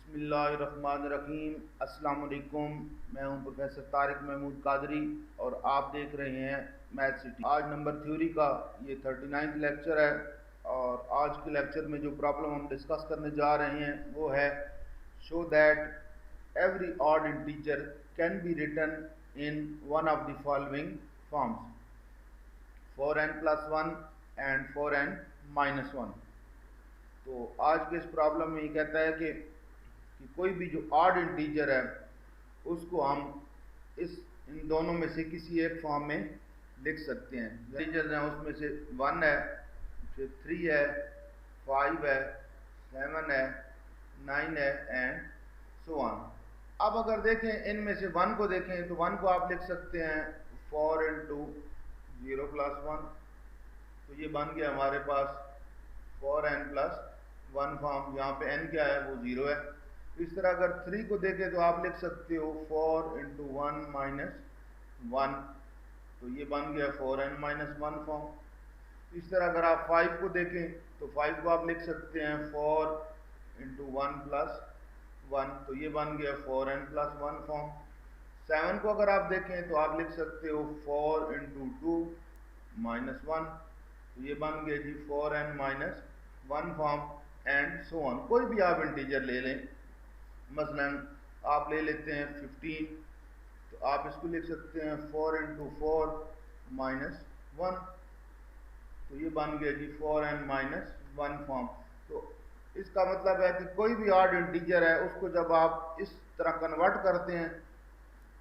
बिस्मिल्लाहिर्रहमानिर्रहीम। अस्सलाम वालेकुम। मैं हूं प्रोफेसर तारिक महमूद कादरी और आप देख रहे हैं मैथ सिटी। आज नंबर थ्योरी का ये 39वां लेक्चर है और आज के लेक्चर में जो प्रॉब्लम हम डिस्कस करने जा रहे हैं वो है show that every odd integer can be written in one of the following forms, 4n+1 and 4n-1। तो आज के इस प्रॉब्लम में ये कहता है कि कोई भी जो ऑड इंटीजर है उसको हम इन दोनों में से किसी एक फॉर्म में लिख सकते हैं। इंटीजर हैं उसमें से 1 है, फिर 3 है, 5 है, 7 है, 9 है एंड सो ऑन। अब अगर देखें इनमें से 1 को देखें तो 1 को आप लिख सकते हैं 4 × 0+1, तो ये बन गया हमारे पास 4n+1 फॉर्म। यहाँ पे n क्या है वो 0 है। इस तरह अगर 3 को देखें तो आप लिख सकते हो 4 × 1 - 1, तो ये बन गया 4n-1 फॉर्म। इस तरह अगर आप 5 को देखें तो 5 को आप लिख सकते हैं 4 × 1+1, तो ये बन गया 4n+1 फॉर्म। 7 को अगर आप देखें तो आप लिख सकते हो 4 × 2-1, तो ये बन गया जी 4n-1 form and so on. कोई भी आप इंटीजर ले लें, मसलन आप ले लेते हैं 15, तो आप इसको लिख सकते हैं 4 × 4 - 1, तो ये बन गया जी 4n-1 फॉर्म। तो इसका मतलब है कि कोई भी ऑड इंटीजर है उसको जब आप इस तरह कन्वर्ट करते हैं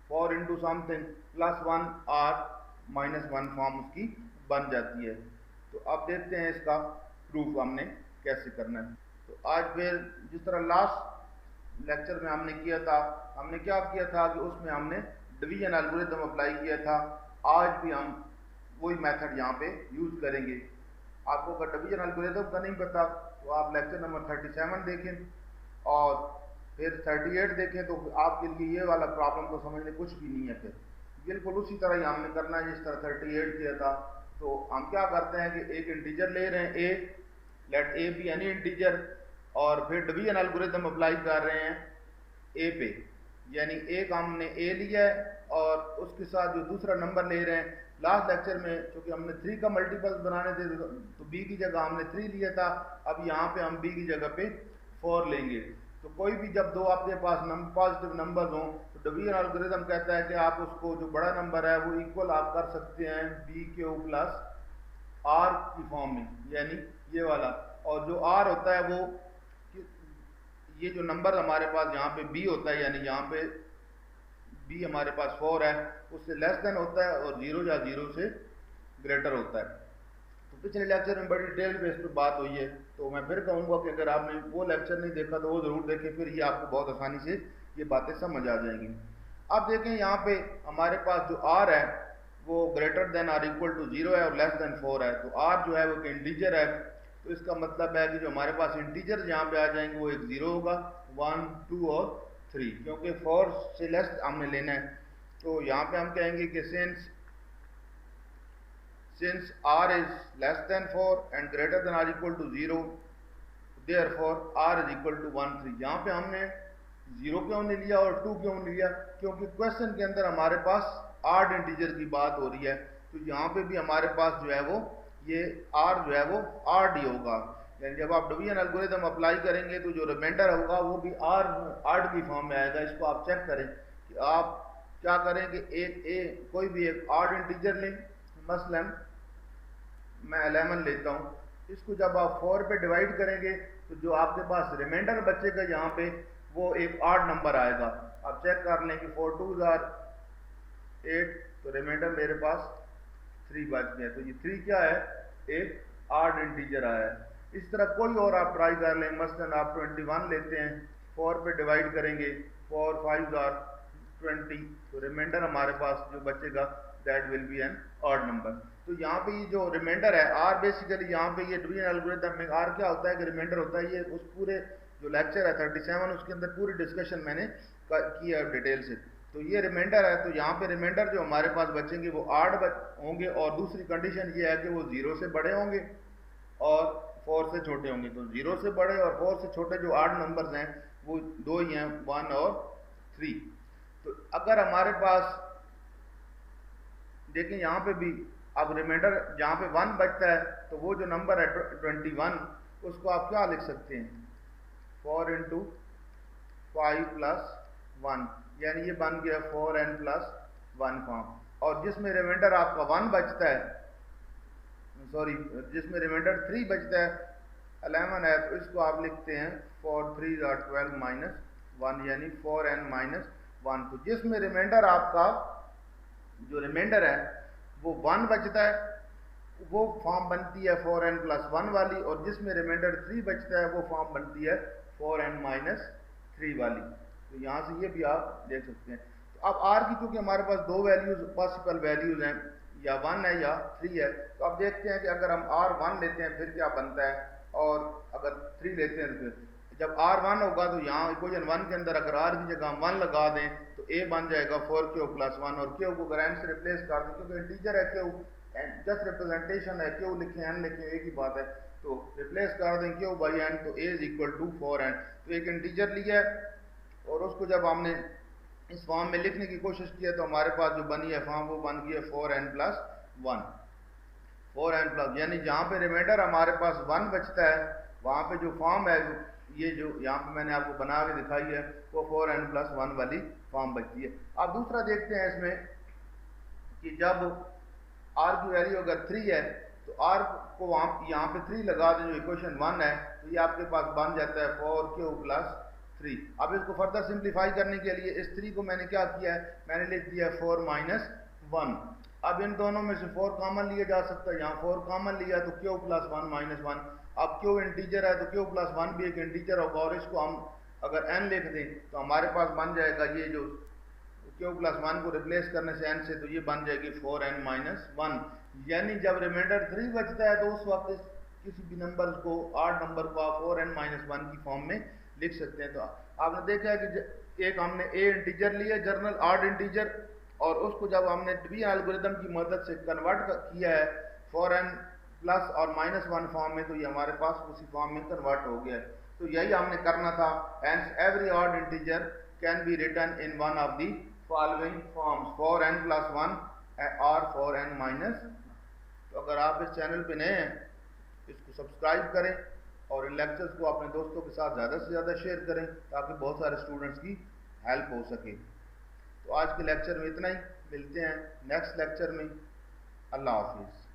4 × समथिंग +1 और -1 फॉर्म उसकी बन जाती है। तो अब देखते हैं इसका प्रूफ हमने कैसे करना है। तो आज फिर जिस तरह लास्ट लेक्चर में हमने किया था, हमने क्या किया था कि उसमें हमने डिवीजन एल्गोरिथम अप्लाई किया था। आज भी हम वही मेथड यहाँ पे यूज़ करेंगे। आपको अगर डिवीजन एल्गोरिथम का नहीं पता तो आप लेक्चर नंबर 37 देखें और फिर 38 देखें, तो आपके लिए ये वाला प्रॉब्लम तो समझने कुछ भी नहीं है। फिर बिल्कुल उसी तरह ही हमने करना है जिस तरह 38 किया था। तो हम क्या करते हैं कि एक इंटीजर ले रहे हैं a, let a be any integer, और फिर डिवीजन एल्गोरिथम अप्लाई कर रहे हैं a पे, यानी एक हमने a लिया है और उसके साथ जो दूसरा नंबर ले रहे हैं। लास्ट लेक्चर में चूँकि हमने 3 का मल्टीपल्स बनाने थे तो b की जगह हमने 3 लिया था, अब यहाँ पे हम b की जगह पे 4 लेंगे। तो कोई भी जब दो आपके पास पॉजिटिव नंबर्स हों तो डिवीजन एल्गोरिथम कहता है कि आप उसको जो बड़ा नंबर है वो इक्वल आप कर सकते हैं b³ + r की फॉर्म में, यानी ये वाला। और जो r होता है वो ये जो नंबर हमारे पास यहाँ पे b होता है, यानी यहाँ पे b हमारे पास 4 है, उससे लेस देन होता है और 0 या 0 से ग्रेटर होता है। तो पिछले लेक्चर में बड़ी डिटेल पे इस पर बात हुई है, तो मैं फिर कहूँगा कि अगर आपने वो लेक्चर नहीं देखा तो वो ज़रूर देखें, फिर ये आपको बहुत आसानी से ये बातें समझ आ जाएंगी। अब देखें यहाँ पे हमारे पास जो r है वो ग्रेटर देन और इक्वल टू 0 है और लेस देन 4 है। तो r जो है वो एक इंटीजर है, तो इसका मतलब है कि जो हमारे पास इंटीजर यहाँ पे आ जाएंगे वो एक 0 होगा, 1, 2 और 3, क्योंकि 4 से लेस हमने लेना है। तो यहाँ पे हम कहेंगे कि since r is less than 4 and greater than or equal to 0, therefore r is equal to 1, 3। यहाँ पे हमने 0 क्यों नहीं लिया और 2 क्यों नहीं लिया? क्योंकि क्वेश्चन के अंदर हमारे पास ऑड इंटीजर की बात हो रही है, तो यहाँ पे भी हमारे पास जो है वो ये r जो है वो ऑड ही होगा। यानी जब आप डिवीजन एल्गोरिथम अप्लाई करेंगे तो जो रिमाइंडर होगा वो भी ऑड की फॉर्म में आएगा। इसको आप चेक करें कि आप क्या करें कि कोई भी एक ऑड इंटीजर लें, मसलन मैं 11 लेता हूँ, इसको जब आप 4 पे डिवाइड करेंगे तो जो आपके पास रिमाइंडर बचेगा यहाँ पे वो एक ऑड नंबर आएगा। आप चेक कर लें कि 4 2 आर 8, तो रिमाइंडर मेरे पास 3 बच गया, तो ये 3 क्या है? एक ऑड इंटीजर आया है। इस तरह कोई और आप ट्राई कर लें, मसलन आप 21 लेते हैं, 4 पे डिवाइड करेंगे, 4 5 आर 20, तो रिमाइंडर हमारे पास जो बचेगा that will be an odd number. तो यहाँ पे ये जो रिमाइंडर है r, बेसिकली यहाँ पे ये डिवीजन एल्गोरिथम में r क्या होता है कि रिमाइंडर होता है। ये उस पूरे जो लेक्चर है 37 उसके अंदर पूरी डिस्कशन मैंने की है डिटेल से। तो ये रिमाइंडर है, तो यहाँ पे रिमाइंडर जो हमारे पास बचेंगे वो 8 होंगे और दूसरी कंडीशन ये है कि वो 0 से बड़े होंगे और 4 से छोटे होंगे। तो 0 से बड़े और 4 से छोटे जो 8 नंबर्स हैं वो दो ही हैं, 1 और 3। तो अगर हमारे पास देखिए यहाँ पे भी अब रिमाइंडर जहाँ पे 1 बचता है तो वो जो नंबर है 21, उसको आप क्या लिख सकते हैं, 4 इंटू 5 प्लस 1, यानी ये बन गया 4n प्लस 1 फॉर्म। और जिसमें रिमाइंडर आपका 1 बचता है, सॉरी जिसमें रिमाइंडर 3 बचता है, 11 है, तो इसको आप लिखते हैं 4 3 12 माइनस 1, यानी 4n माइनस 1। तो जिसमें रिमाइंडर आपका जो रिमाइंडर है वो 1 बचता है, वो फॉर्म बनती है 4n प्लस 1 वाली, और जिसमें रिमाइंडर 3 बचता है वो फॉर्म बनती है 4n माइनस 3 वाली। तो यहाँ से ये भी आप देख सकते हैं। तो अब r की चूँकि हमारे पास दो वैल्यूज पॉसिबल वैल्यूज हैं, या 1 है या 3 है, तो अब देखते हैं कि अगर हम r1 लेते हैं फिर क्या बनता है, और अगर 3 लेते हैं तो फिर जब r1 होगा तो यहाँ इक्वेशन 1 के अंदर अगर r की जगह हम 1 लगा दें तो a बन जाएगा 4q प्लस 1, और q को अगर n से रिप्लेस कर दें, क्योंकि इंटीजर है q, जस्ट रिप्रेजेंटेशन है, q लिखें n लिखें एक ही बात है, तो रिप्लेस कर दें q बाई n, तो a is equal to 4n। तो एक इंटीजर लिया है और उसको जब हमने इस फॉर्म में लिखने की कोशिश की है तो हमारे पास जो बनी है फॉर्म वो बन गई है 4n प्लस 1, 4n प्लस, यानी जहाँ पे रिमाइंडर हमारे पास 1 बचता है वहाँ पे जो फॉर्म है, ये जो यहाँ पे मैंने आपको बना के दिखाई है, वो 4n प्लस 1 वाली फॉर्म बचती है। अब दूसरा देखते हैं इसमें कि जब r की वैल्यू अगर 3 है तो r को यहाँ पे 3 लगा दें, जो इक्वेशन 1 है, तो ये आपके पास बन जाता है 4q प्लस 3। अब इसको फर्दर सिंप्लीफाई करने के लिए इस 3 को मैंने क्या किया है, मैंने लिख दिया 4 माइनस 1। अब इन दोनों में से 4 कॉमन लिया जा सकता है, यहाँ 4 कॉमन लिया तो q प्लस 1 माइनस 1। अब q इंटीजर है तो q प्लस 1 भी एक इंटीजर होगा, और इसको हम अगर n लिख दें तो हमारे पास बन जाएगा ये जो q प्लस 1 को रिप्लेस करने से n से, तो ये बन जाएगी 4n माइनस 1। यानी जब रिमाइंडर 3 बचता है तो उस वक्त किसी भी नंबर को, आठ नंबर को आप 4n माइनस 1 की फॉर्म में लिख सकते हैं। तो आपने देखा है कि एक हमने a इंटीजर लिया, जर्नल आर्ड इंटीजर, और उसको जब हमने डिवीजन एल्गोरिथम की मदद से कन्वर्ट किया है 4n प्लस और माइनस 1 फॉर्म में, तो ये हमारे पास उसी फॉर्म में कन्वर्ट हो गया है। तो यही हमने करना था। Hence every odd integer can be written in one of the following forms, 4n plus 1 और 4n माइनस। तो अगर आप इस चैनल पे नए हैं इसको सब्सक्राइब करें और इन लेक्चर्स को अपने दोस्तों के साथ ज़्यादा से ज़्यादा शेयर करें ताकि बहुत सारे स्टूडेंट्स की हेल्प हो सके। तो आज के लेक्चर में इतना ही, मिलते हैं नेक्स्ट लेक्चर में। अल्लाह हाफिज़।